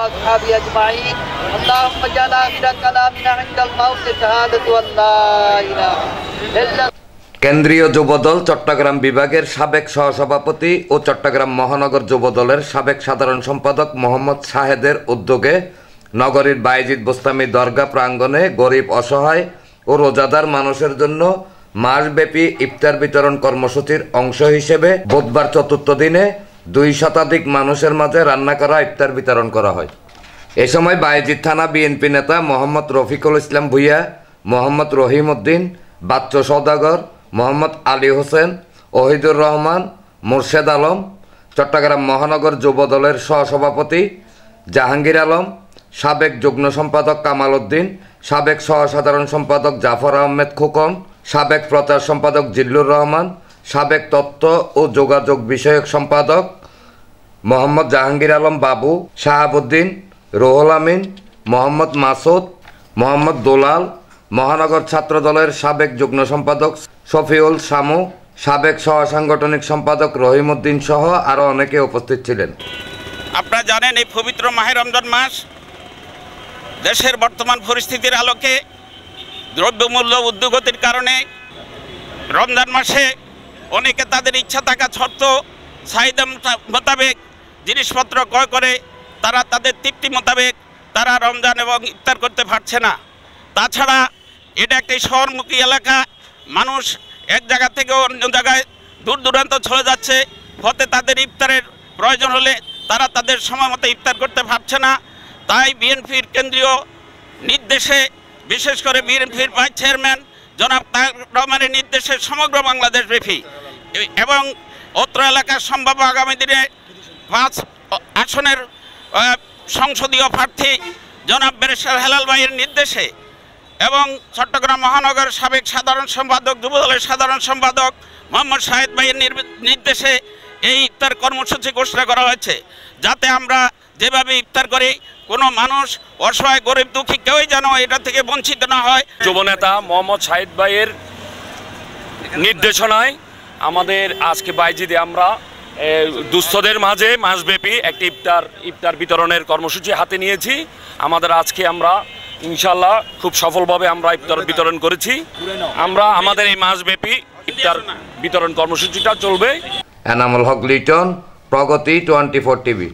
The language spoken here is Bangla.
وأصحابه أجمعين اللهم اجعل آخر كلامنا عند الموت شهادة أن لا إله إلا কেন্দ্রীয় যুবদল চট্টগ্রাম বিভাগের সাবেক সহসভাপতি ও চট্টগ্রাম মহানগর যুবদলের সাবেক সাধারণ সম্পাদক মোহাম্মদ শাহেদের উদ্যোগে নগরীর বায়েজিদ বোস্তামি দরগা প্রাঙ্গণে গরিব অসহায় ও রোজাদার মানুষের জন্য মাসব্যাপী ইফতার বিতরণ কর্মসূচির অংশ হিসেবে বুধবার চতুর্থ দিনে 2 শতাধিক মানুষের মাঝে রান্না করা ইফতার বিতরণ করা হয়। এ সময় বায়েজিদ থানা বিএনপি নেতা মোহাম্মদ রফিকুল ইসলাম ভুইয়া, মোহাম্মদ রহিম উদ্দিন, বাচ্চু সওদাগর, মোহাম্মদ আলী হোসেন, ওহিদুর রহমান, মুর্শেদ আলম, চট্টগ্রাম মহানগর যুবদলের সহসভাপতি জাহাঙ্গীর আলম, সাবেক যুগ্ম সম্পাদক কামাল উদ্দিন, সাবেক সহসাধারণ সম্পাদক জাফর আহমেদ খোকন, সাবেক প্রচার সম্পাদক জিল্লুর রহমান, সাবেক তথ্য ও যোগাযোগ বিষয়ক সম্পাদক মোহাম্মদ জাহাঙ্গীর আলম বাবু, শাহাবুদ্দিন, রুহুল আমিন, মোহাম্মদ মাসুদ, মোহাম্মদ দুলাল, মহানগর ছাত্র দলের সাবেক যুগ্ম সম্পাদক শফিউল শামু, সাবেক সহসাংগঠনিক সম্পাদক রহিমউদ্দিন সহ আরও অনেকে উপস্থিত ছিলেন। আপনারা জানেন এই পবিত্র মাহে রমজান মাস দেশের বর্তমান পরিস্থিতির আলোকে দ্রব্যমূল্য ঊর্ধ্বগতির কারণে রমজান মাসে অনেকে তাদের ইচ্ছা থাকা সত্ত্বেও চাহিদা মোতাবেক জিনিসপত্র ক্রয় করে তারা তাদের তৃপ্তি মোতাবেক তারা রমজান এবং ইফতার করতে পারছে না। তাছাড়া এটা একটি শহরমুখী এলাকা, মানুষ এক জায়গা থেকে অন্য জায়গায় দূর দূরান্ত চলে যাচ্ছে, ফলে তাদের ইফতারের প্রয়োজন হলে তারা তাদের সময় মতো ইফতার করতে পারছে না। তাই বিএনপির কেন্দ্রীয় নির্দেশে, বিশেষ করে বিএনপির ভাইস চেয়ারম্যান জনাব তারেক রহমানের নির্দেশে সমগ্র বাংলাদেশ ব্যাপী এবং অত্র এলাকার সম্ভাব্য আগামী দিনে 5 আসনের সংসদীয় প্রার্থী জনাব ব্যারিস্টার হেলাল ভাইয়ের নির্দেশে এবং চট্টগ্রাম মহানগর সাবেক সাধারণ সম্পাদক যুবদলের সাধারণ সম্পাদক মোহাম্মদ শাহেদ ভাইয়ের নির্দেশে এই ইফতার কর্মসূচি ঘোষণা করা হয়েছে, যাতে আমরা যেভাবে ইফতার করি কোনো মানুষ অসহায় গরিব দুঃখী কেউই যেন এটা থেকে বঞ্চিত না হয়। যুবনেতা মোহাম্মদ শাহেদ ভাইয়ের নির্দেশনায় আমাদের আজকে বায়েজিদে আমরা দুস্থদের মাঝে মাসব্যাপী একটি ইফতার বিতরণের কর্মসূচি হাতে নিয়েছি। আমাদের আজকে আমরা ইনশাল্লাহ খুব সফলভাবে আমরা ইফতার বিতরণ করেছি। আমরা আমাদের এই মাসব্যাপী ইফতার বিতরণ কর্মসূচিটা চলবে। এনামুল হক লিটন, প্রগতি 24 টিভি।